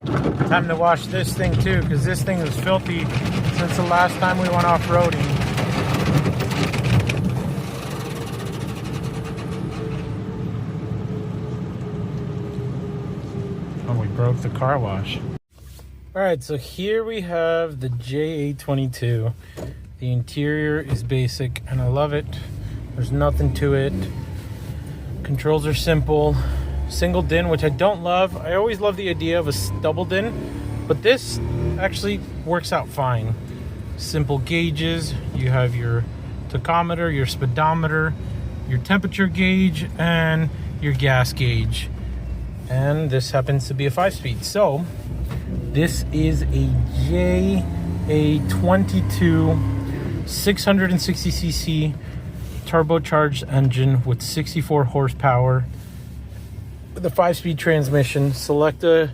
Time to wash this thing too, because this thing was filthy since the last time we went off-roading. Oh, we broke the car wash. Alright, so here we have the J822. The interior is basic and I love it. There's nothing to it. Controls are simple. Single din, which I don't love. I always love the idea of a double din, but this actually works out fine. Simple gauges. You have your tachometer, your speedometer, your temperature gauge, and your gas gauge. And this happens to be a 5-speed. So this is a J822 660cc turbocharged engine with 64 horsepower with a 5-speed transmission, selectable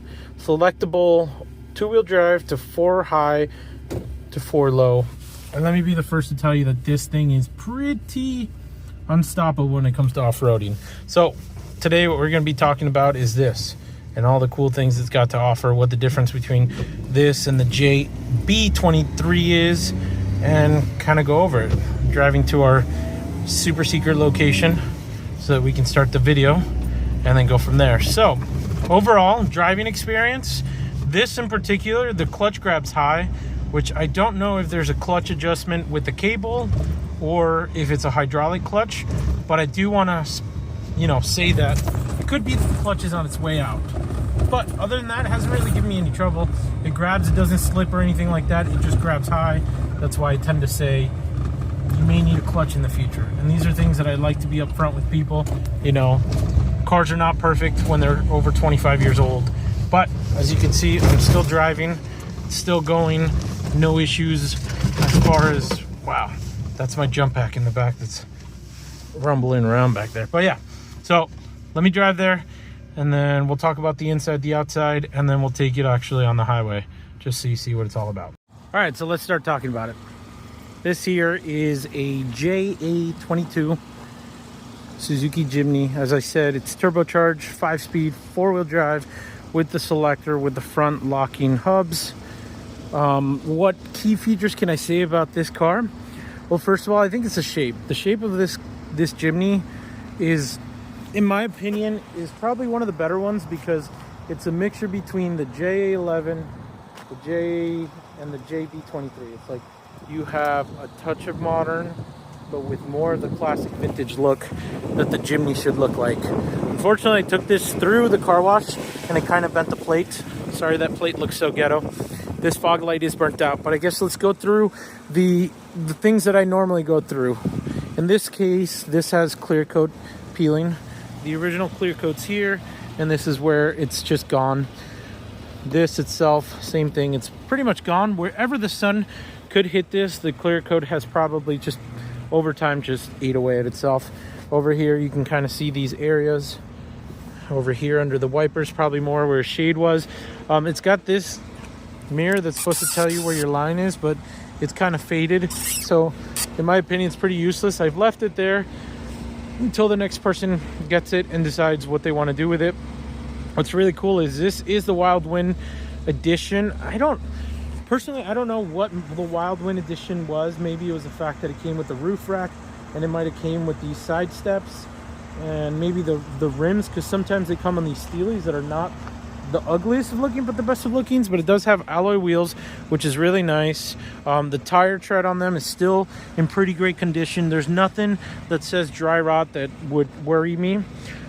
2-wheel drive to 4 high to 4 low. And let me be the first to tell you that this thing is pretty unstoppable when it comes to off-roading. So today what we're going to be talking about is this and all the cool things it's got to offer, what the difference between this and the JB23 is, and kind of go over it. Driving to our super secret location so that we can start the video and then go from there. So overall driving experience, this in particular, the clutch grabs high, which I don't know if there's a clutch adjustment with the cable or if it's a hydraulic clutch, but I do want to say that it could be that the clutch is on its way out. But other than that, it hasn't really given me any trouble. It grabs, it doesn't slip or anything like that. It just grabs high. That's why I tend to say you may need a clutch in the future. And these are things that I like to be upfront with people. Cars are not perfect when they're over 25 years old. But as you can see, I'm still driving, still going, no issues as far as, wow, that's my jump pack in the back that's rumbling around back there. But yeah, so let me drive there and then we'll talk about the inside, the outside, and then we'll take it actually on the highway just so you see what it's all about. All right, so let's start talking about it. This here is a J822 Suzuki Jimny. As I said, it's turbocharged, 5-speed, 4-wheel drive with the selector, with the front locking hubs. What key features can I say about this car? Well, first of all, I think it's the shape. The shape of this Jimny is, in my opinion, is probably one of the better ones because it's a mixture between the J11, the J and the JB23. It's like you have a touch of modern, but with more of the classic vintage look that the Jimny should look like. Unfortunately, I took this through the car wash and it kind of bent the plate. Sorry, that plate looks so ghetto. This fog light is burnt out, but I guess let's go through the things that I normally go through. In this case, this has clear coat peeling. The original clear coat's here, and this is where it's just gone. This itself, same thing, it's pretty much gone. Wherever the sun could hit this, the clear coat has probably just over time just ate away at itself. Over here you can kind of see these areas. Over here under the wipers, probably more where shade was. It's got this mirror that's supposed to tell you where your line is, but it's kind of faded, so in my opinion it's pretty useless. I've left it there until the next person gets it and decides what they want to do with it. What's really cool is this is the Wild Wind edition. I don't know what the Wild Wind edition was. Maybe it was the fact that it came with the roof rack, and it might have came with these side steps and maybe the rims, because sometimes they come on these Steelies that are not the ugliest of looking but the best of lookings, but it does have alloy wheels, which is really nice. The tire tread on them is still in pretty great condition. There's nothing that says dry rot that would worry me.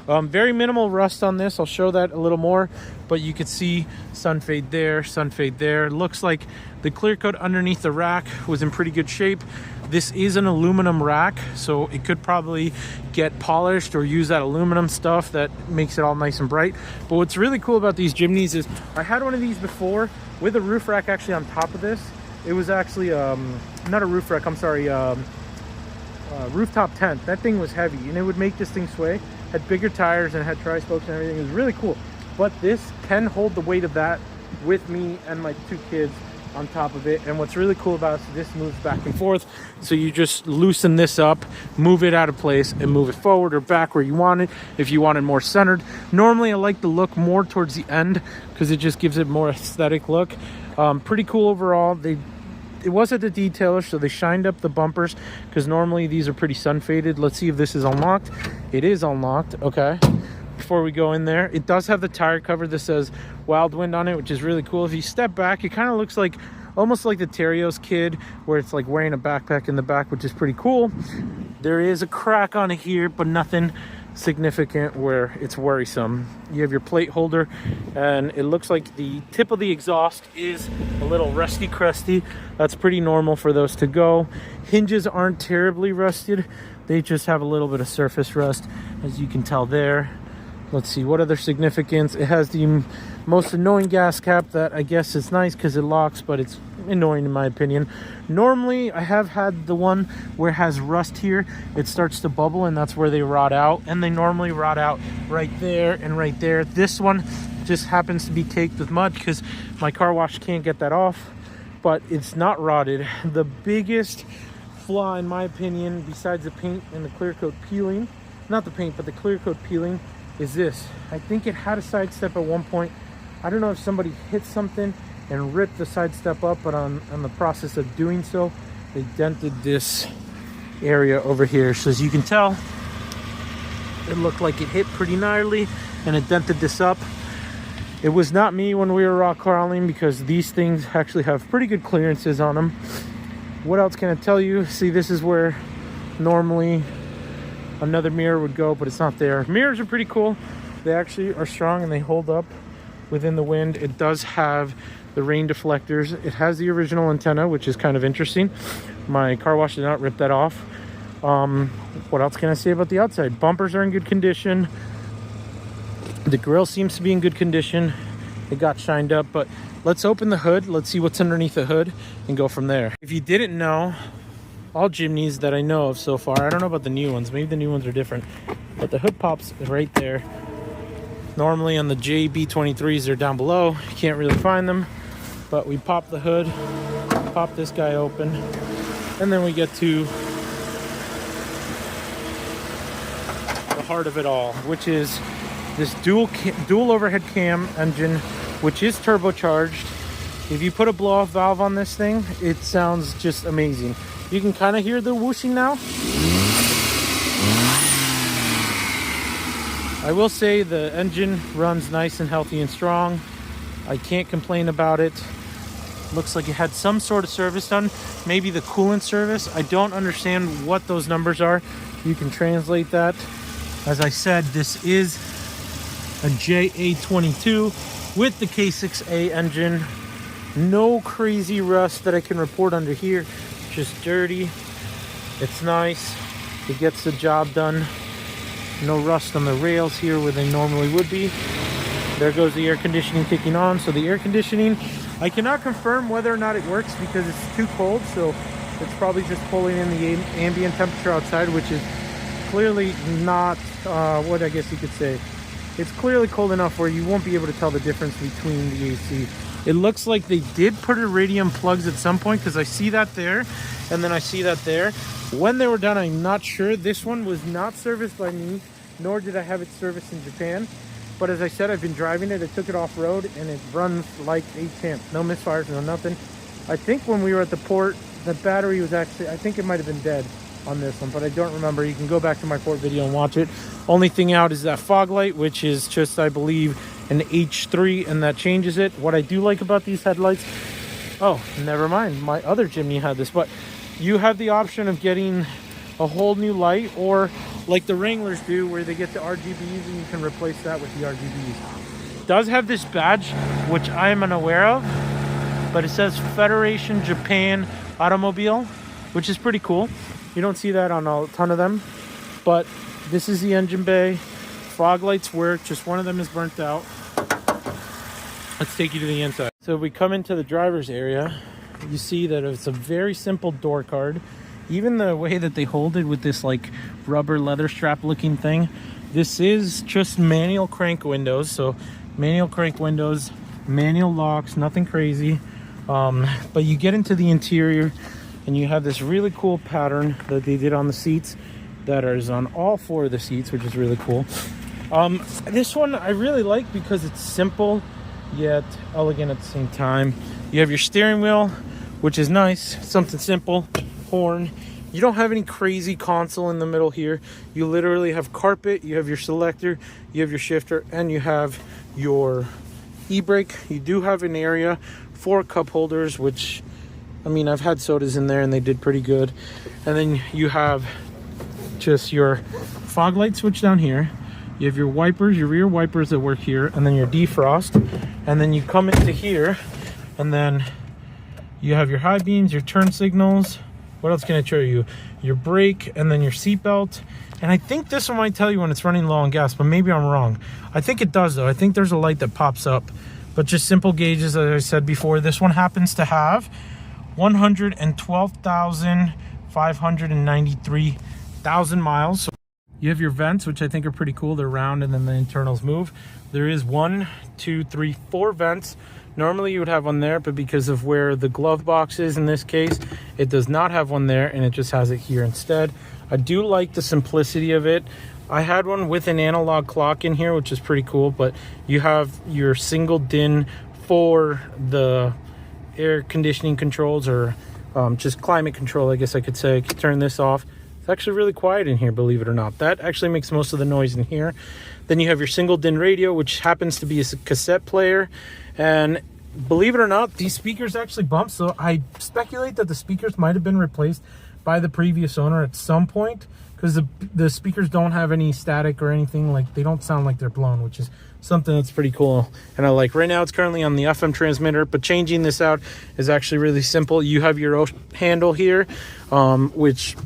Very minimal rust on this. I'll show that a little more, but you could see sun fade there, sun fade there. Looks like the clear coat underneath the rack was in pretty good shape. This is an aluminum rack, so it could probably get polished or use that aluminum stuff that makes it all nice and bright. But what's really cool about these Jimnys is I had one of these before with a roof rack actually on top of this. It was actually not a roof rack, I'm sorry, rooftop tent. That thing was heavy and it would make this thing sway. Had bigger tires and had tri-spokes and everything. It was really cool, but this can hold the weight of that with me and my 2 kids on top of it. And what's really cool about it is this moves back and forth. So you just loosen this up, move it out of place, and move it forward or back where you want it if you want it more centered. Normally I like the look more towards the end because it just gives it more aesthetic look. Pretty cool overall. It was at the detailer, so they shined up the bumpers because normally these are pretty sun faded. Let's see if this is unlocked. It is unlocked. Okay, before we go in there, it does have the tire cover that says Wild Wind on it, which is really cool. If you step back, it kind of looks like almost like the Terrios Kid, where it's like wearing a backpack in the back, which is pretty cool. There is a crack on it here, but nothing significant where it's worrisome. You have your plate holder, and it looks like the tip of the exhaust is a little rusty crusty. That's pretty normal for those to go. Hinges aren't terribly rusted, they just have a little bit of surface rust, as you can tell there. Let's see, what other significance? It has the most annoying gas cap that I guess is nice because it locks, but it's annoying in my opinion. Normally I have had the one where it has rust here, it starts to bubble, and that's where they rot out, and they normally rot out right there and right there. This one just happens to be caked with mud because my car wash can't get that off, but it's not rotted. The biggest flaw in my opinion, besides the paint and the clear coat peeling, not the paint but the clear coat peeling, is this. I think it had a side step at one point. I don't know if somebody hit something and ripped the side step up, but on the process of doing so, they dented this area over here. So as you can tell, it looked like it hit pretty gnarly and it dented this up. It was not me when we were rock crawling because these things actually have pretty good clearances on them. What else can I tell you? See, this is where normally another mirror would go, but it's not there. Mirrors are pretty cool. They actually are strong and they hold up within the wind. It does have the rain deflectors. It has the original antenna, which is kind of interesting. My car wash did not rip that off. What else can I say about the outside? Bumpers are in good condition. The grill seems to be in good condition. It got shined up, but let's open the hood. Let's see what's underneath the hood and go from there. If you didn't know, all Jimnys that I know of so far, I don't know about the new ones, maybe the new ones are different, but the hood pops right there. Normally on the JB23s, they're down below. You can't really find them, but we pop the hood, pop this guy open, and then we get to the heart of it all, which is this dual overhead cam engine, which is turbocharged. If you put a blow-off valve on this thing, it sounds just amazing. You can kind of hear the whooshing now. I will say the engine runs nice and healthy and strong. I can't complain about it. Looks like it had some sort of service done, maybe the coolant service. I don't understand what those numbers are. You can translate that. As I said, this is a JA22 with the K6A engine. No crazy rust that I can report under here. Just dirty. It's nice. It gets the job done. No rust on the rails here where they normally would be. There goes the air conditioning kicking on. So the air conditioning, I cannot confirm whether or not it works because it's too cold. So it's probably just pulling in the ambient temperature outside, which is clearly not what I guess you could say. It's clearly cold enough where you won't be able to tell the difference between the AC. It looks like they did put iridium plugs at some point because I see that there and then I see that there. When they were done, I'm not sure. This one was not serviced by me, nor did I have it serviced in Japan. But as I said, I've been driving it. I took it off-road and it runs like a champ. No misfires, no nothing. I think when we were at the port, the battery was actually, I think it might have been dead on this one, but I don't remember. You can go back to my port video and watch it. Only thing out is that fog light, which is just, I believe, an H3, and that changes it. What I do like about these headlights, oh, never mind, my other Jimny had this, but you have the option of getting a whole new light, or like the Wranglers do, where they get the RGBs and you can replace that with the RGBs. It does have this badge, which I am unaware of, but it says Federation Japan Automobile, which is pretty cool. You don't see that on a ton of them, but this is the engine bay. Fog lights work, just one of them is burnt out. Let's take you to the inside. So if we come into the driver's area, you see that it's a very simple door card. Even the way that they hold it with this like rubber leather strap looking thing, this is just manual crank windows. So manual crank windows, manual locks, nothing crazy. But you get into the interior and you have this really cool pattern that they did on the seats that is on all 4 of the seats, which is really cool. This one I really like because it's simple yet elegant at the same time. You have your steering wheel, which is nice, something simple, horn. You don't have any crazy console in the middle here. You literally have carpet, you have your selector, you have your shifter, and you have your e-brake. You do have an area for cup holders, which, I mean, I've had sodas in there and they did pretty good. And then you have just your fog light switch down here. You have your wipers, your rear wipers that work here, and then your defrost. And then you come into here, and then you have your high beams, your turn signals. What else can I show you? Your brake, and then your seat belt. And I think this one might tell you when it's running low on gas, but maybe I'm wrong. I think it does, though. I think there's a light that pops up. But just simple gauges, as I said before. This one happens to have 112,593,000 miles. So you have your vents, which I think are pretty cool. They're round and then the internals move. There is 1, 2, 3, 4 vents. Normally you would have one there, but because of where the glove box is in this case, it does not have one there and it just has it here instead. I do like the simplicity of it. I had one with an analog clock in here, which is pretty cool, but you have your single DIN for the air conditioning controls, or just climate control, I guess I could say. I could turn this off. It's actually really quiet in here, believe it or not. That actually makes most of the noise in here. Then you have your single DIN radio, which happens to be a cassette player. And believe it or not, these speakers actually bump. So I speculate that the speakers might have been replaced by the previous owner at some point, because the speakers don't have any static or anything. Like, they don't sound like they're blown, which is something that's pretty cool. And I like, right now it's currently on the FM transmitter, but changing this out is actually really simple. You have your handle here, which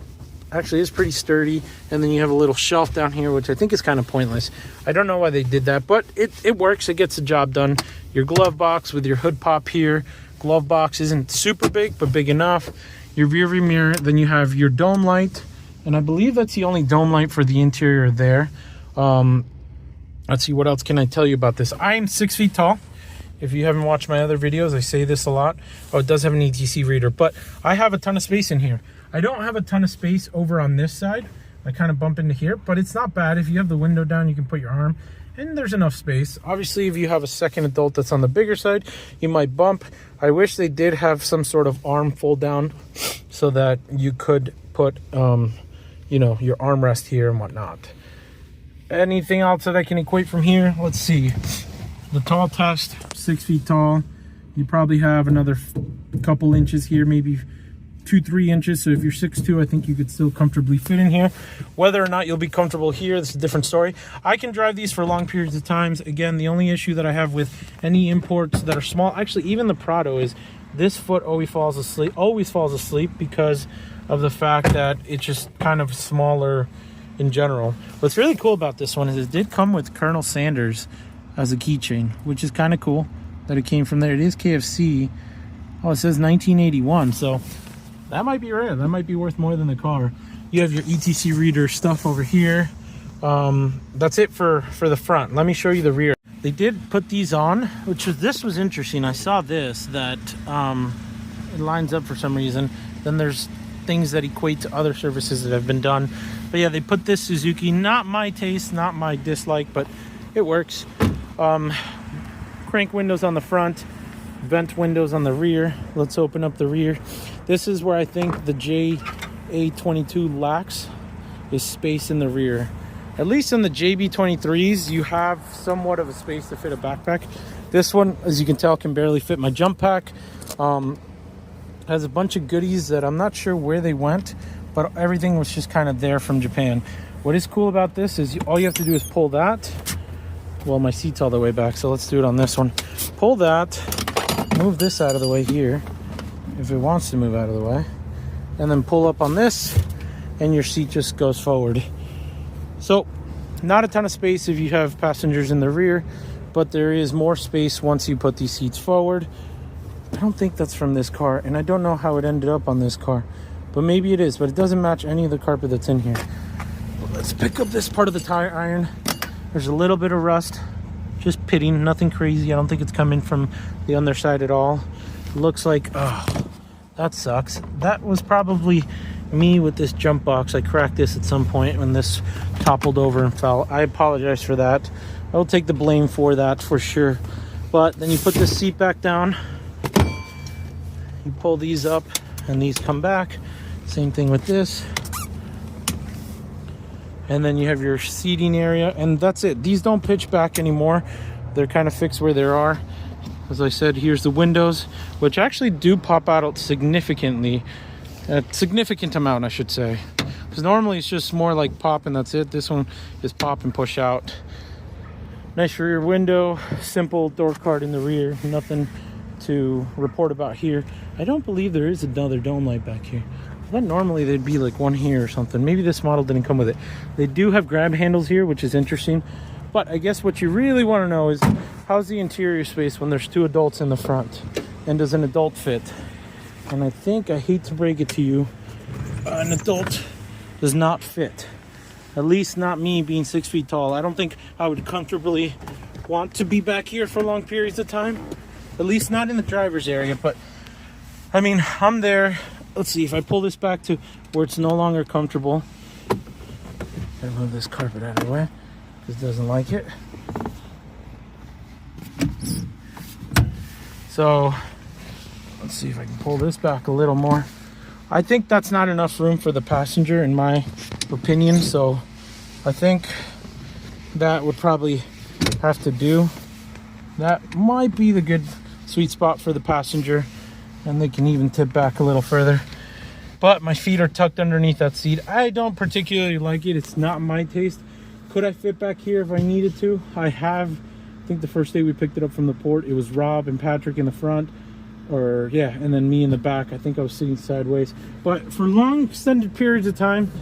actually is pretty sturdy, and then you have a little shelf down here, which I think is kind of pointless. I don't know why they did that, but it works. It gets the job done. Your glove box with your hood pop here. Glove box isn't super big, but big enough. Your rear view mirror. Then you have your dome light, and I believe that's the only dome light for the interior there. Let's see, what else can I tell you about this? I am 6 feet tall. If you haven't watched my other videos, I say this a lot. Oh, it does have an ETC reader, but I have a ton of space in here. I don't have a ton of space over on this side. I kind of bump into here, but it's not bad. If you have the window down, you can put your arm, and there's enough space. Obviously, if you have a second adult that's on the bigger side, you might bump. I wish they did have some sort of arm fold down so that you could put, you know, your armrest here and whatnot. Anything else that I can equate from here? Let's see. The tall test, 6 feet tall. You probably have another couple inches here, maybe 2-3 inches. So if you're 6'2", I think you could still comfortably fit in here. Whether or not you'll be comfortable here, this is a different story. I can drive these for long periods of times. Again, the only issue that I have with any imports that are small, actually even the Prado, is this foot always falls asleep because of the fact that it's just kind of smaller in general. What's really cool about this one is it did come with Colonel Sanders as a keychain, which is kind of cool that it came from there. It is KFC. Oh, it says 1981, so that might be rare. That might be worth more than the car. You have your ETC reader stuff over here. That's it for the front. Let me show you the rear. They did put these on, this was interesting. I saw this, that it lines up for some reason. Then there's things that equate to other services that have been done. But yeah, they put this Suzuki, not my taste, not my dislike, but it works. Crank windows on the front, vent windows on the rear. Let's open up the rear. This is where I think the JA22 lacks, is space in the rear. At least in the JB23s, you have somewhat of a space to fit a backpack. This one, as you can tell, can barely fit my jump pack. Has a bunch of goodies that I'm not sure where they went, but everything was just kind of there from Japan. What is cool about this is all you have to do is pull that. Well, my seat's all the way back, so let's do it on this one. Pull that, move this out of the way here, if it wants to move out of the way, and then pull up on this, and your seat just goes forward. So, not a ton of space if you have passengers in the rear, but there is more space once you put these seats forward. I don't think that's from this car, and I don't know how it ended up on this car, but maybe it is, but it doesn't match any of the carpet that's in here. Let's pick up this part of the tire iron. There's a little bit of rust, just pitting, nothing crazy. I don't think it's coming from the underside at all. Looks like, oh, that sucks. That was probably me with this jump box. I cracked this at some point when this toppled over and fell. I apologize for that. I will take the blame for that for sure. But then you put this seat back down, you pull these up and these come back. Same thing with this. And then you have your seating area, and that's it. These don't pitch back anymore. They're kind of fixed where they are. As I said, here's the windows, which actually do pop out significantly. A significant amount, I should say. Because normally it's just more like pop and that's it. This one is pop and push out. Nice rear window, simple door card in the rear. Nothing to report about here. I don't believe there is another dome light back here. I thought normally there'd be like one here or something. Maybe this model didn't come with it. They do have grab handles here, which is interesting. But I guess what you really want to know is, how's the interior space when there's two adults in the front? And does an adult fit? And I think, I hate to break it to you, an adult does not fit. At least not me being 6 feet tall. I don't think I would comfortably want to be back here for long periods of time. At least not in the driver's area. But, I mean, I'm there. Let's see, if I pull this back to where it's no longer comfortable. Gotta move this carpet out of the way, because it doesn't like it. So, let's see if I can pull this back a little more. I think that's not enough room for the passenger, in my opinion. So, I think that would probably have to do. That might be the good sweet spot for the passenger. And they can even tip back a little further. But my feet are tucked underneath that seat. I don't particularly like it. It's not my taste. Could I fit back here if I needed to? I think the first day we picked it up from the port, it was Rob and Patrick in the front. Or, yeah, and then me in the back. I think I was sitting sideways. But for long extended periods of time,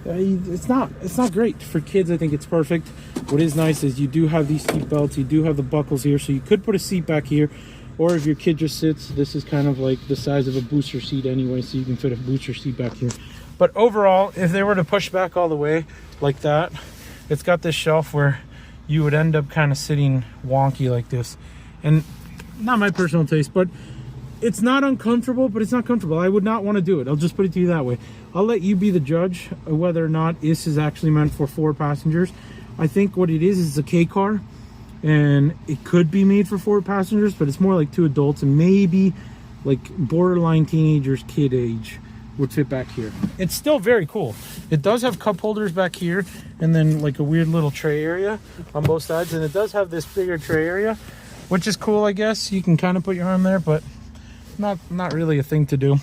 it's not great. For kids, I think it's perfect. What is nice is you do have these seat belts. You do have the buckles here. So you could put a seat back here. Or if your kid just sits, this is kind of like the size of a booster seat anyway, so you can fit a booster seat back here. But overall, if they were to push back all the way like that, it's got this shelf where you would end up kind of sitting wonky like this. And not my personal taste, but it's not uncomfortable, but it's not comfortable. I would not want to do it. I'll just put it to you that way. I'll let you be the judge of whether or not this is actually meant for 4 passengers. I think what it is a K car. And it could be made for 4 passengers, but it's more like 2 adults and maybe like borderline teenagers, kid age would fit back here. It's still very cool. It does have cup holders back here and then like a weird little tray area on both sides. And it does have this bigger tray area, which is cool, I guess. You can kind of put your arm there, but not really a thing to do.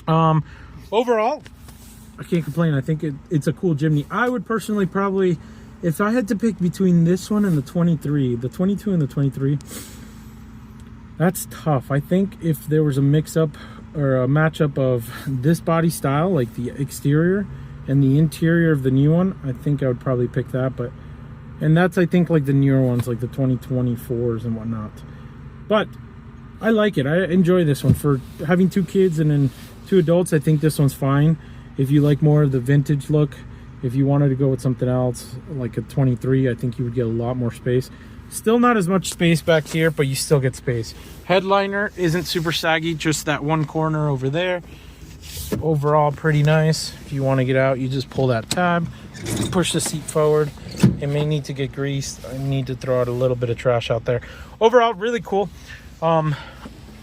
Overall, I can't complain. I think it's a cool Jimny. I would personally probably, if I had to pick between this one and the 22 and the 23, that's tough. I think if there was a mix-up or a matchup of this body style, like the exterior and the interior of the new one, I think I would probably pick that. And that's, I think, like the newer ones, like the 2024s and whatnot. But I like it. I enjoy this one. For having 2 kids and then 2 adults, I think this one's fine. If you like more of the vintage look, if you wanted to go with something else, like a 23, I think you would get a lot more space. Still not as much space back here, but you still get space. Headliner isn't super saggy, just that one corner over there. Overall, pretty nice. If you want to get out, you just pull that tab, push the seat forward. It may need to get greased. I need to throw out a little bit of trash out there. Overall, really cool. Let's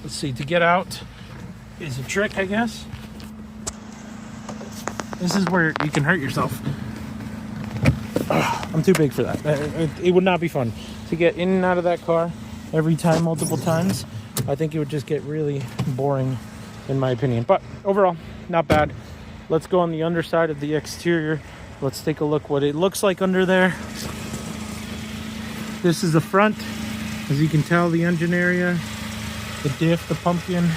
see, to get out is a trick, I guess. This is where you can hurt yourself. I'm too big for that. It would not be fun to get in and out of that car every time, multiple times. I think it would just get really boring, in my opinion. But overall, not bad. Let's go on the underside of the exterior. Let's take a look what it looks like under there. This is the front. As you can tell, the engine area, the diff, the pumpkin.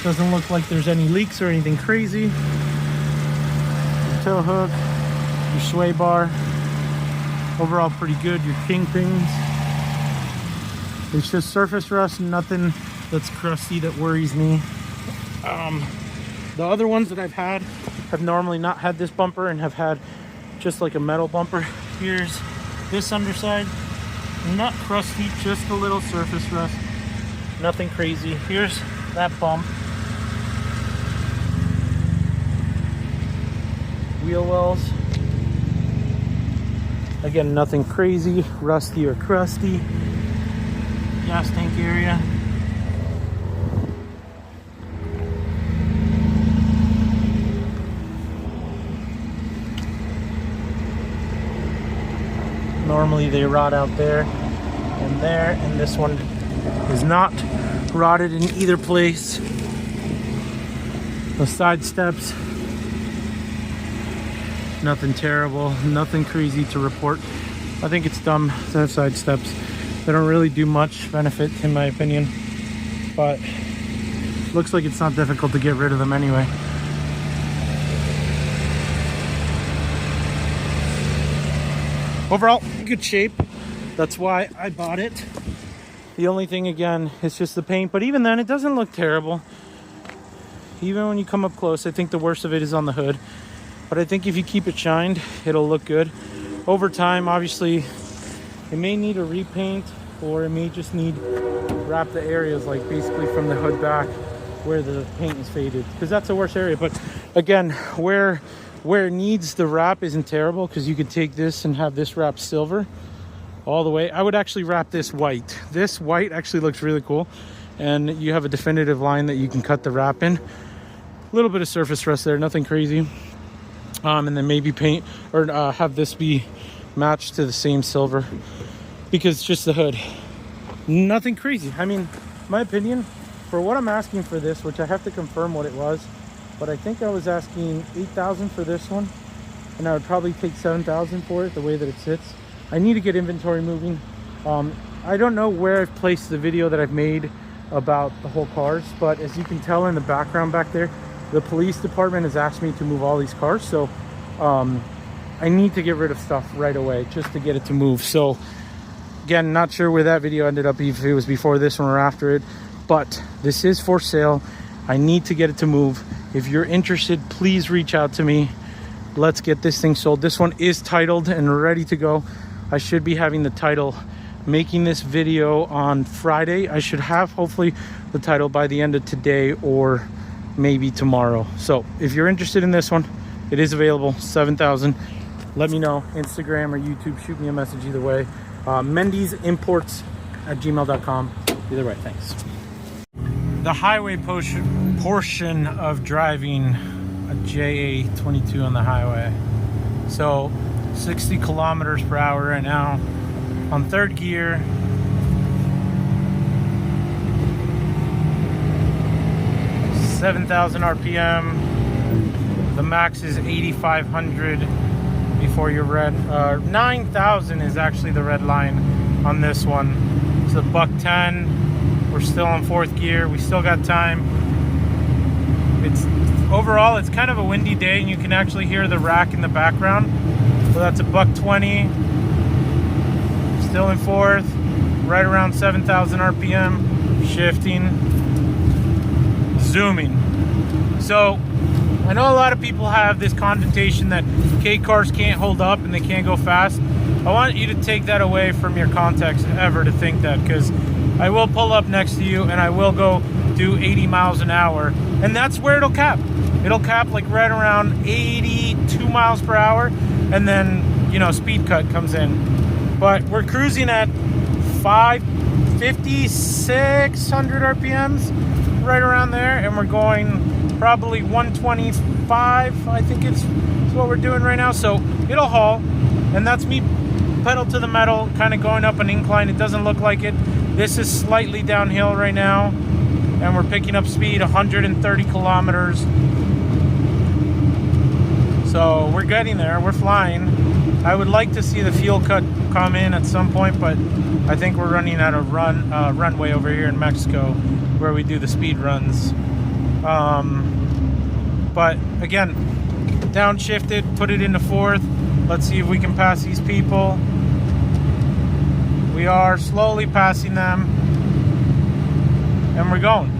Doesn't look like there's any leaks or anything crazy. Your tow hook, your sway bar. Overall pretty good. Your kingpins. It's just surface rust, nothing that's crusty that worries me. The other ones that I've had have normally not had this bumper and have had just like a metal bumper. Here's this underside. Not crusty, just a little surface rust. Nothing crazy. Here's that bump. Wheel wells. Again, nothing crazy, rusty or crusty. Gas tank area. Normally they rot out there, and this one is not rotted in either place. The side steps, nothing terrible, nothing crazy to report. I think it's dumb to have side steps. They don't really do much benefit in my opinion, but looks like it's not difficult to get rid of them anyway. Overall, good shape. That's why I bought it. The only thing, again, is just the paint, but even then, it doesn't look terrible. Even when you come up close, I think the worst of it is on the hood. But I think if you keep it shined, it'll look good. Over time, obviously, it may need a repaint, or it may just need wrap the areas, like basically from the hood back where the paint is faded, because that's the worst area. But again, where it needs the wrap isn't terrible, because you could take this and have this wrap silver all the way. I would actually wrap this white. This white actually looks really cool, and you have a definitive line that you can cut the wrap in. A little bit of surface rust there, nothing crazy. And then maybe paint or have this be matched to the same silver, because just the hood, nothing crazy. I mean, my opinion, for what I'm asking for this, which I have to confirm what it was, but I think I was asking $8,000 for this one, and I would probably take $7,000 for it the way that it sits. I need to get inventory moving. I don't know where I've placed the video that I've made about the whole cars, but as you can tell in the background back there, the police department has asked me to move all these cars, so I need to get rid of stuff right away just to get it to move. So again, not sure where that video ended up, if it was before this one or after it, but this is for sale. I need to get it to move. If you're interested, please reach out to me. Let's get this thing sold. This one is titled and ready to go. I should be having the title, making this video on Friday. I should have hopefully the title by the end of today or maybe tomorrow. So if you're interested in this one, it is available, $7,000. Let me know, Instagram or YouTube, shoot me a message either way. MendyImports at gmail.com. Either way, thanks. The highway portion of driving a JA22 on the highway. So 60 kilometers per hour right now on third gear. $7,000 RPM. The max is 8,500 before your red. 9,000 is actually the red line on this one. It's a $110. We're still in fourth gear. We still got time. Overall, it's kind of a windy day, and you can actually hear the rack in the background. So that's a $120. Still in fourth, right around 7,000 RPM, shifting, zooming. So I know a lot of people have this connotation that K cars can't hold up and they can't go fast. I want you to take that away from your context ever to think that, because I will pull up next to you and I will go do 80 miles an hour, and that's where it'll cap. It'll cap like right around 82 miles per hour, and then, you know, speed cut comes in. But we're cruising at 550-600 RPMs, right around there, and we're going probably 125, I think is what we're doing right now. So it'll haul, and that's me pedal to the metal, kind of going up an incline. It doesn't look like it. This is slightly downhill right now, and we're picking up speed 130 kilometers. So we're getting there, we're flying. I would like to see the fuel cut come in at some point, but I think we're running out of runway over here in Mexico where we do the speed runs. But again, downshifted, put it into fourth. Let's see if we can pass these people. We are slowly passing them, and we're going.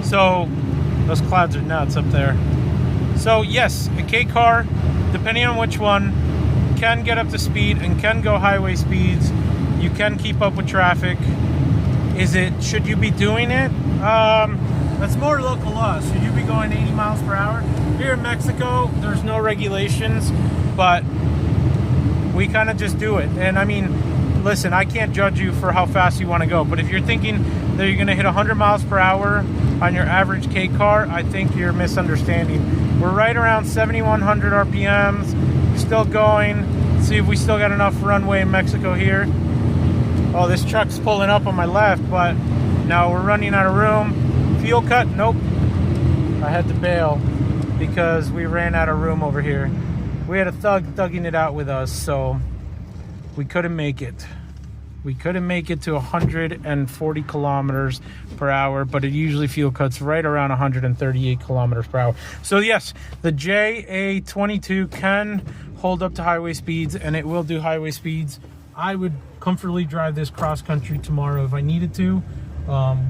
So those clouds are nuts up there. So yes, a K car, depending on which one, can get up to speed and can go highway speeds. You can keep up with traffic. Should you be doing it? That's more local law. Should you be going 80 miles per hour? Here in Mexico, there's no regulations, but we kind of just do it. And I mean, listen, I can't judge you for how fast you want to go, but if you're thinking that you're going to hit 100 miles per hour on your average K car, I think you're misunderstanding. We're right around 7,100 RPMs. We're still going. See if we still got enough runway in Mexico here. Oh, this truck's pulling up on my left, but now we're running out of room. Fuel cut? Nope. I had to bail because we ran out of room over here. We had a thug thugging it out with us, so we couldn't make it. We couldn't make it to 140 kilometers per hour, but it usually fuel cuts right around 138 kilometers per hour. So yes, the JA22 can hold up to highway speeds, and it will do highway speeds. I would comfortably drive this cross country tomorrow if I needed to.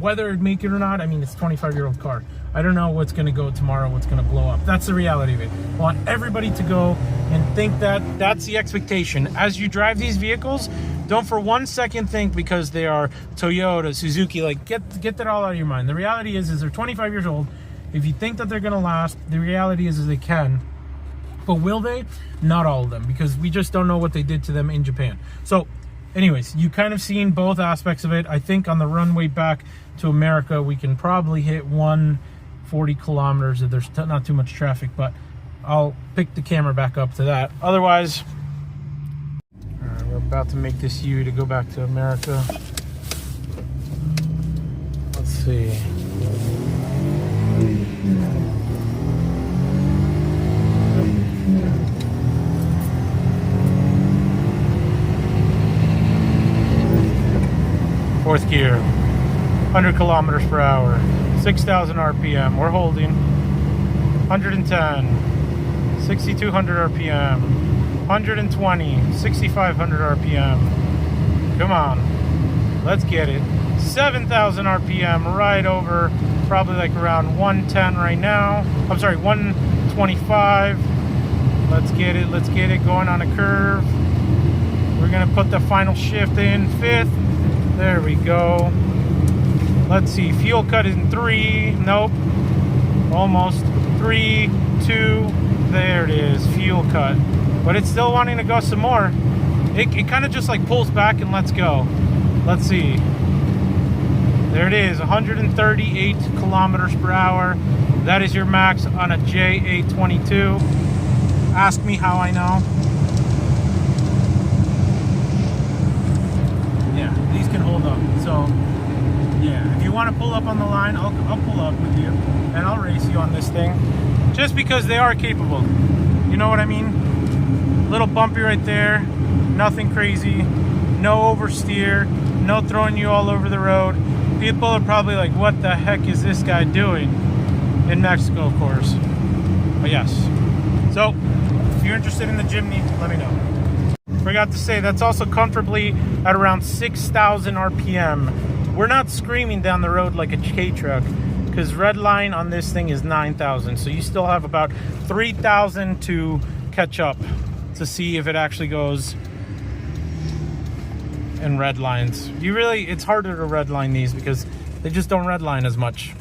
Whether it'd make it or not, I mean, it's a 25-year-old car. I don't know what's going to go tomorrow, what's going to blow up. That's the reality of it. I want everybody to go and think that that's the expectation. As you drive these vehicles, don't for 1 second think because they are Toyota, Suzuki, like get that all out of your mind. The reality is they're 25 years old. If you think that they're going to last, the reality is they can. But will they? Not all of them, because we just don't know what they did to them in Japan. So anyways, you kind of seen both aspects of it. I think on the runway back to America, we can probably hit 140 kilometers if there's not too much traffic, but I'll pick the camera back up to that. Otherwise, all right, we're about to make this U to go back to America. Let's see. Fourth gear, 100 kilometers per hour, 6,000 RPM. We're holding 110, 6,200 RPM, 120, 6,500 RPM. Come on, let's get it. 7,000 RPM, right over, probably like around 110 right now. I'm sorry, 125. Let's get it going on a curve. We're gonna put the final shift in, fifth. There we go. Let's see, fuel cut in 3, nope, almost, 3, 2, there it is, fuel cut. But it's still wanting to go some more. It kind of just like pulls back and lets go. Let's see. There it is, 138 kilometers per hour. That is your max on a JA22. Ask me how I know. Yeah, these can hold up. So yeah, if you want to pull up on the line, I'll pull up with you and I'll race you on this thing, just because they are capable. You know what I mean? Little bumpy right there, nothing crazy, no oversteer, no throwing you all over the road. People are probably like, what the heck is this guy doing? In Mexico, of course. But yes. So if you're interested in the Jimny, let me know. Forgot to say, that's also comfortably at around 6,000 RPM. We're not screaming down the road like a K truck, because red line on this thing is 9,000. So you still have about 3,000 to catch up to see if it actually goes in red lines. It's harder to red line these because they just don't red line as much.